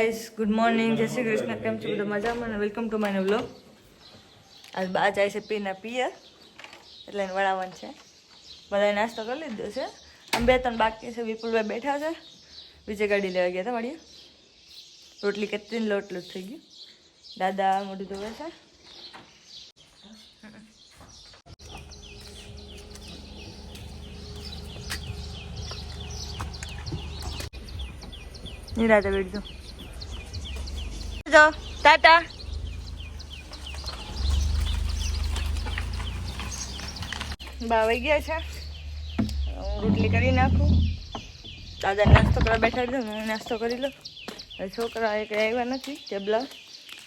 Guys, good morning, જય શ્રી કૃષ્ણ. કેમ છો બધા મજામાં? અને વેલકમ ટુ માય વ્લોગ. આજ બા જાય છે પીના પિયર, એટલે એને વળાવવાનું છે. બધાએ નાસ્તો કરી લીધો છે. આમ 2-3 બાકી છે. વિપુલભાઈ બેઠા છે, બીજે ગાડી લેવા ગયા હતા વાડીએ. રોટલી કેટલી લોટ થઈ ગયું. દાદા મોઢું ધોવે છે. નિરાતે બેઠજો જો ટાટા. બા વહી ગયા છે. હું રોટલી કરી નાખું. દાદા નાસ્તો કરવા બેઠા દઉં, હું નાસ્તો કરી લઉં. છોકરા એક આવ્યા નથી ટેબલા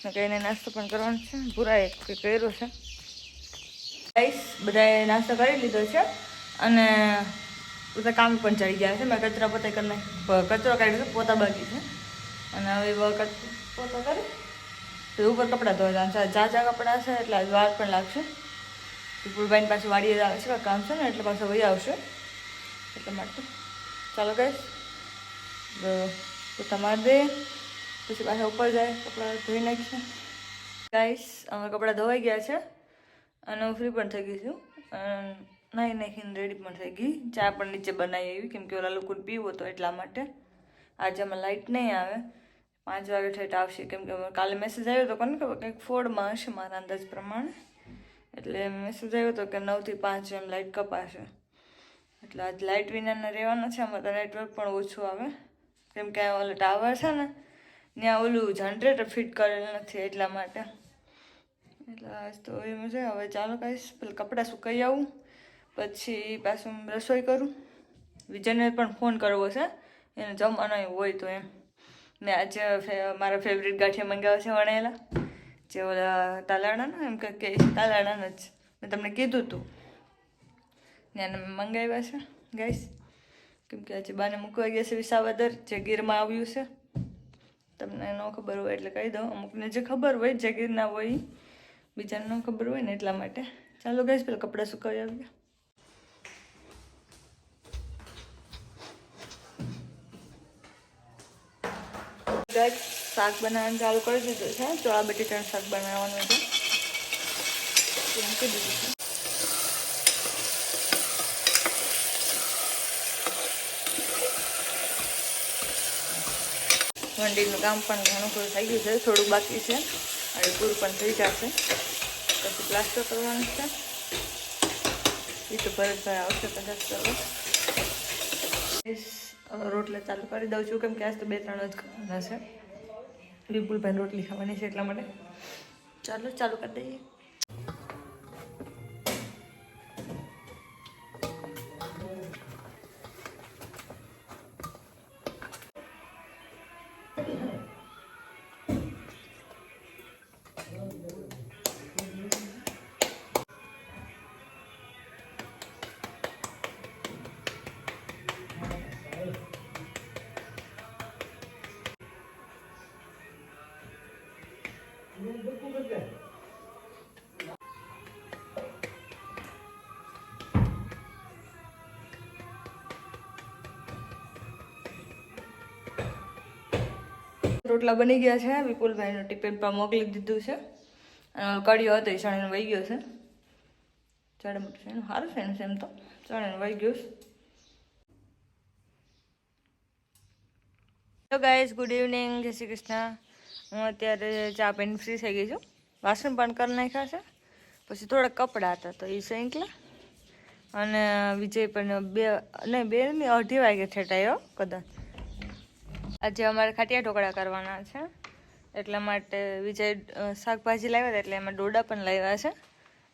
ને કહીને નાસ્તો પણ કરવાનો છે. પૂરા એક કર્યો છે. બધાએ નાસ્તો કરી લીધો છે અને બધા કામ પણ ચડી ગયા છે. મેં કચરા પોતે કરી નાખી, કચરો કાઢ્યો છે, પોતા બાકી છે. અને હવે પોતો કરી તો ઉપર કપડાં ધોવા ઝાઝા કપડાં છે એટલે વાર પણ લાગશે. વિપુલભાઈની પાસે વાડીએ આવે છે, કામ છે ને એટલે પાછો વહી આવશે. એટલા માટે ચાલો ગાઈસ, પોતા મારી દે પછી પાછા ઉપર જાય, કપડાં ધોઈ નાખીએ. ગાઈસ, અમે કપડાં ધોવાઈ ગયા છે અને હું ફ્રી પણ થઈ ગઈ છું. નાહી નાખીને રેડી પણ થઈ ગઈ. ચા પણ નીચે બનાવી આવી, કેમ કે ઓલા લોકોને પીવો તો એટલા માટે. આજે અમે લાઇટ નહીં આવે, 5 વાગે ઠેઠ આવશે, કેમ કે કાલે મેસેજ આવ્યો હતો, કોને ખબર, કંઈક ફોડમાં હશે મારા અંદાજ પ્રમાણે. એટલે મેસેજ આવ્યો હતો કે 9 થી 5 એમ લાઇટ કપાશે. એટલે આજ લાઇટ વિનાના રહેવાના છે. આમાં તો નેટવર્ક પણ ઓછું આવે, કેમ કે ઓલો ટાવર છે ને ત્યાં ઓલું જનરેટર ફિટ કરેલ નથી એટલા માટે. એટલે આજ તો એમ છે. હવે ચાલો કહીશ, પેલા કપડાં સુકાઈ આવું, પછી પાછું રસોઈ કરું. વિજયને પણ ફોન કરવો છે, એને જમવાનું હોય તો એમ. મેં આજે મારા ફેવરેટ ગાંઠિયા મંગાવ્યા છે વણેલા, જે ઓલા તાલાણાના, એમ કે તાલાણાના જ મેં તમને કીધું હતું. ત્યાં મેં મંગાવ્યા છે ગાઈસ, કેમ કે આજે બાને મૂકવા ગયા છે વિસાવદર, જે ગીરમાં આવ્યું છે. તમને ન ખબર હોય એટલે કહી દઉં. અમુકને જે ખબર હોય, જે ગીરના હોય, બીજાને ન ખબર હોય ને એટલા માટે. ચાલો ગાઈસ, પેલા કપડાં સુકાવી આવીએ. શાક બનાવવાનું ચાલુ કરી દીધું છે. ચોળા બટેટાનું શાક બનાવવાનું છે. મૂકી દીધું છે. મંડીનું કામ પણ ઘણું ખરું થઈ ગયું છે, થોડુંક બાકી છે અને પૂરું પણ થઈ જશે. પછી પ્લાસ્ટર કરવાનું છે. એ તો ભરતભાઈ આવશે કદાચ. રોટલા ચાલુ કરી દઉં છું, કેમ કે આજ તો 2-3 જ કરવાના છે. વિપુલભાઈ રોટલી ખાવાની છે એટલા માટે. ચાલો ચાલુ કરી દઈએ. રોટલા બની ગયા છે. વિપુલભાઈનું ટિફિન પર મોકલી દીધું છે. કડિયો હતો એ ચણીને વહી ગયો છે. ચડે મોટું છે, સારું છે એમ તો, ચણીને વહી ગયું છે. હેલો ગાઈઝ, ગુડ ઇવનિંગ, જય શ્રી કૃષ્ણ. હું અત્યારે ચા પીને ફ્રી થઈ ગઈ છું. વાસણ પણ કરી નાખ્યા છે. પછી થોડાક કપડાં હતા તો એ સેંકલા. અને વિજય પણ 2:30 વાગે ઠેઠ આવ્યો કદાચ. આજે અમારે ખાટિયા ઢોકળા કરવાના છે, એટલા માટે વિજય શાકભાજી લાવ્યા હતા, એટલે એમાં ડોડા પણ લાવ્યા છે.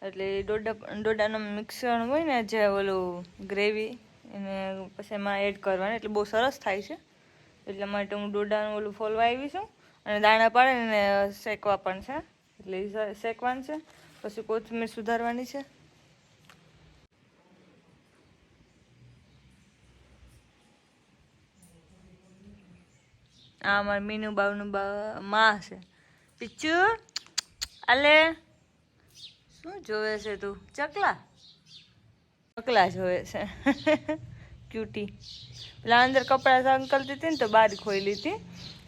એટલે ડોડાનું મિક્સર હોય ને, જે ઓલું ગ્રેવી, એને પછી એમાં એડ કરવાનું, એટલે બહુ સરસ થાય છે. એટલા માટે હું ડોડાનું ઓલું ફોલવા આવી છું. અને દાણા પાડીને શેકવા પણ છે, એટલે શેકવાનું છે. પછી કોથમીર સુધારવાની છે. આ અમારે મીનુ બાવનું માં છે. પીચુ આલે શું જોવે છે તું? ચકલા જોવે છે. ક્યુટી. પેલા અંદર કપડા સંકલતી હતી ને તો બારી ખોઈ લીધી,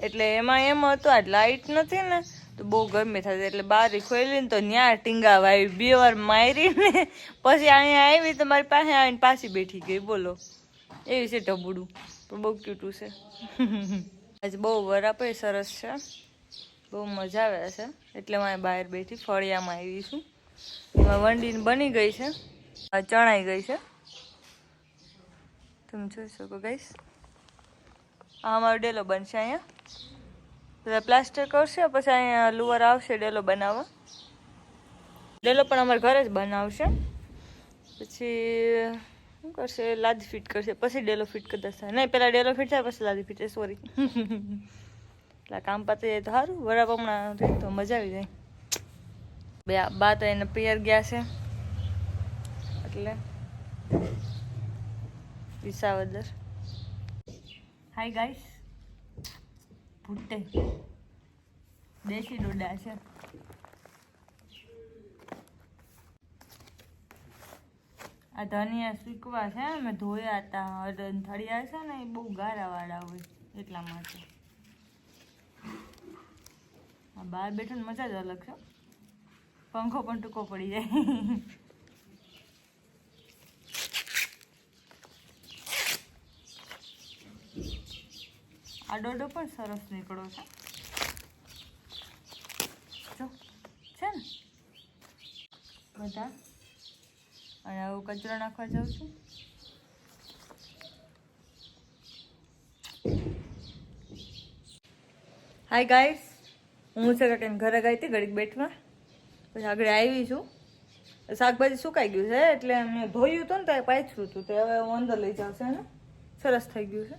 એટલે એમાં એમ હતું આ લાઇટ નથી ને તો બહુ ગરમી થતી, એટલે બારી ખોલી ને તો ન્યા ટીંગાવ આવી, 2 વાર મારીને પછી અહીંયા આવી તો મારી પાસે આવીને પાછી બેઠી ગઈ. બોલો એવી છે ઢબુડું, પણ બહુ ક્યુટું છે. આજે બહુ વરાપે સરસ છે, બહુ મજા આવે છે, એટલે હું બહાર બેઠી ફળિયામાં આવી છું. વંડી બની ગઈ છે, ચણાઈ ગઈ છે, તમે જોઈ શકો ગાઈસ. આ અમારો ડેલો બનશે, અહીંયા પ્લાસ્ટર કરશે, પછી અહીંયા લુવાર આવશે ડેલો બનાવવા. ડેલો પણ અમારા ઘરે જ બનાવશે, પછી શું કરશે, લાદી ફિટ કરશે, પછી ડેલો ફિટ કરી દેશે. નહીં, પહેલાં ડેલો ફિટ થાય પછી લાદી ફિટ થાય, સોરી. એટલે કામ પતી જાય તો સારું, વરાપ હમણાં રહી તો મજા આવી જાય. બે બા તો એને પિયર ગયા છે, એટલે વિસાવદર. હાય ગાઈસ, ભૂટ્ટે દેશી ડોડા છે. આ ધનિયા શીકવા છે, મેં ધોયા હતા. થળિયા છે ને એ બહુ ગારાવાળા હોય એટલા માટે. બહાર બેઠો મજા જ અલગ છે, પંખો પણ ટૂંકો પડી જાય. આ ડોડો પણ સરસ નીકળો છે, જો છે ને બધા. અને આવું કચરો નાખવા જાઉં છું. હાય ગાઈસ, હું છે કે ઘરે ગઈ હતી ઘડીક બેઠવા, પછી આગળ આવી છું. શાકભાજી સુકાઈ ગયું છે, એટલે મેં ધોયું હતું ને તો પાછું હતું, તો હવે હું અંદર લઈ જાઉં છું. એને સરસ થઈ ગયું છે.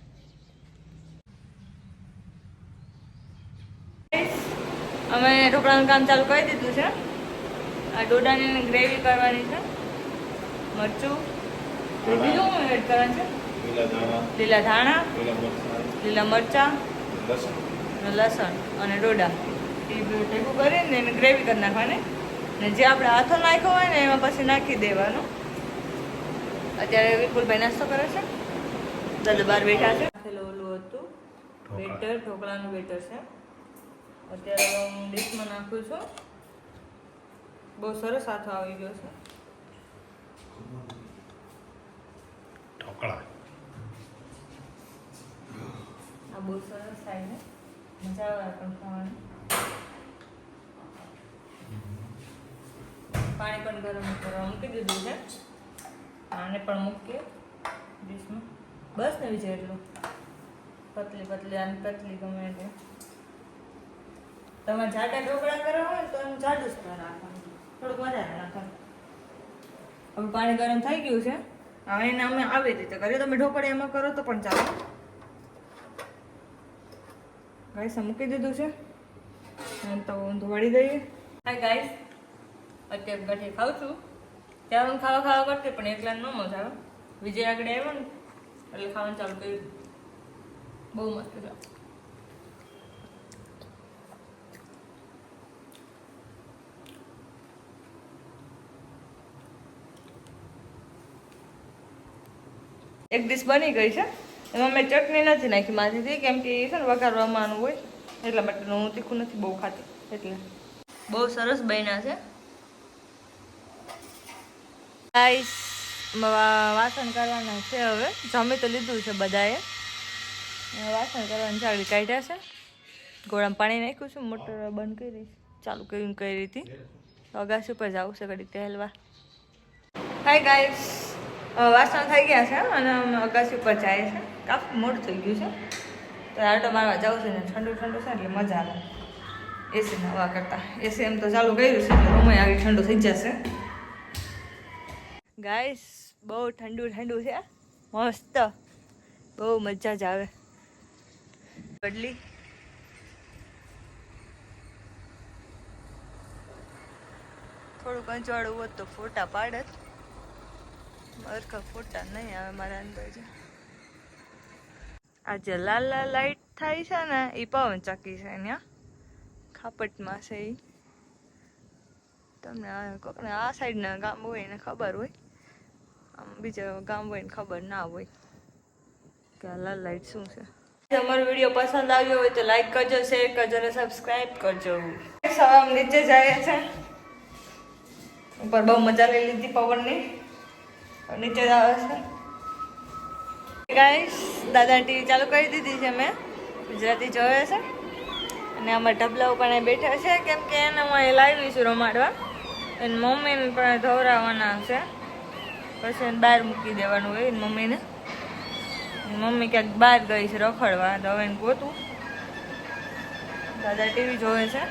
અમે ઢોકળાનું કામ ચાલુ કરી દીધું છે. આ ડોડાની ગ્રેવી કરવાની છે, મરચું બીજું એડ કરવાનું છે, લીલા ધાણા, લીલા મરચાં, લસણ અને ડોડા એ ભેગું કરીને એને ગ્રેવી કરી નાખવાની. ને જે આપણે હાથો નાખ્યો હોય ને એમાં પછી નાખી દેવાનું. અત્યારે વિપુલભાઈ નાસ્તો કરે છે, દાદા બહાર બેઠા છે. ઓલું હતું બેટર, ઢોકળાનું બેટર છે. અત્યારે હું ડીશમાં નાખું છું. બહુ સરસ હાથો આવી ગયો છે ઢોકળા. આ બહુ સરસ થાય છે, મજા આવે પણ ખાવાની. પાણી પણ ગરમ કરવા મૂકી દીધું છે. આને પણ મૂકીએ ડીશમાં. બસ ને વિજય એટલું પતલી પતલી, આને પતલી ગમે તે. તમારે જાડા ઢોકળા કરવા હોય તો એનું જાડું જ રાખવાનું, થોડુંક વધારે નાખવાનું. હવે પાણી ગરમ થઈ ગયું છે, હવે એને અમે આવી રીતે કરીએ. તમે ઢોકળા એમાં કરો તો પણ ચાલો. ગાઈસ મૂકી દીધું છે, તો ધોળી દઈએ. હાય ગાઈસ, અત્યારે ગાંઠી ખાઉં છું. ત્યારે હું ખાવા કરતી પણ એકલા ન મજા આવે. વિજય આગળ આવ્યો ને એટલે ખાવાનું ચાલુ કર્યું. બહુ મસ્ત છે. એક ડીશ બની ગઈ છે, એમાં મેં ચટણી નથી નાખી માથેથી, કેમ કે એ છે ને વઘારવાનું હોય, એટલા માટે હું તીખું નથી બહુ ખાતી. એટલે બહુ સરસ બન્યા છે. ગાઈસ, વાસણ કરવાના છે. હવે જમી તો લીધું છે બધાએ, વાસણ કરવાની ચાવી કાઢ્યા છે. ગોળામાં પાણી નાખ્યું છે, મોટર બંધ કરી ચાલુ કર્યું કઈ રીતે. અગાસી ઉપર જવું છે ઘડીક ટહેલવા. હાય ગાઈસ, વાસણ થઈ ગયા છે અને અગાસી ઉપર જાય છે. કાફી મોડું થઈ ગયું છે, તો આટો મારવા જવું છે ને ઠંડુ ઠંડુ છે એટલે મજા આવે એસી હવા કરતા. એસી એમ તો ચાલુ કર્યું છે એટલે રૂમે આવી ઠંડુ થઈ જશે. ગાઈસ, બહુ ઠંડુ ઠંડુ છે, મસ્ત, બહુ મજા જ આવે. બદલી થોડું કંચવાળું હોત તો ફોટા પાડત, ફોટા નહીં આવે મારા અંદાજે. આ જે લાલ લાલ લાઈટ થાય છે ને એ પવન ચક્કી છે, ત્યાં ખાપટમાં છે. એ તમને કોકને આ સાઈડના ગામ હોય એને ખબર હોય, આમ બીજા ગામ હોય ને ખબર ના હોય કે આ લાલ લાઈટ શું છે. અમારો વિડીયો પસંદ આવ્યો હોય તો લાઈક કરજો, શેર કરજો અને સબસ્ક્રાઇબ કરજો. સવામ નીચે જાય છે, ઉપર બહુ મજા લઈ લીધી પવનની, નીચે જ આવે છે. ગાઈસ દાદા ટીવી ચાલુ કરી દીધી છે, મેં ગુજરાતી જોવે છે અને આમાં ઢબલા ઉપર બેઠા છે કેમ કે એને હું લાવી છું રમાડવા. એને મમ્મીને પણ ધવરાવવાના છે, પછી એને બહાર મૂકી દેવાનું હોય એને મમ્મીને. મમ્મી ક્યાંક બહાર ગઈ છે રખડવા, તો હવે એને ગોતું. દાદા ટીવી જોવે છે.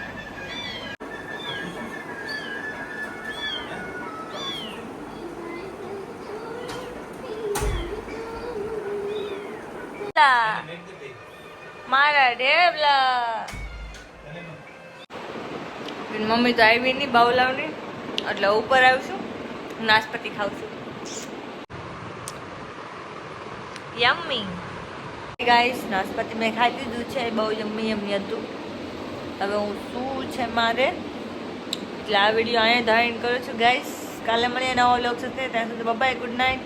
મારા ઢેબલા મમ્મી તો આવી નહીં બાવલાવની, એટલે ઉપર આવશું, નાશપતિ ખાવશું. યમ્મી ગાઈસ, નાશપતિ મેં ખાઈ દીધું છે, બહુ યમ્મી યમ્મી હતું. હવે હું શું છે મારે, એટલે આ વિડીયો અહીંયા ધારણ કરું છું ગાઈસ. કાલે મળીએ નવો વ્લોગ સાથે, ત્યાં સુધી બાય, ગુડ નાઇટ.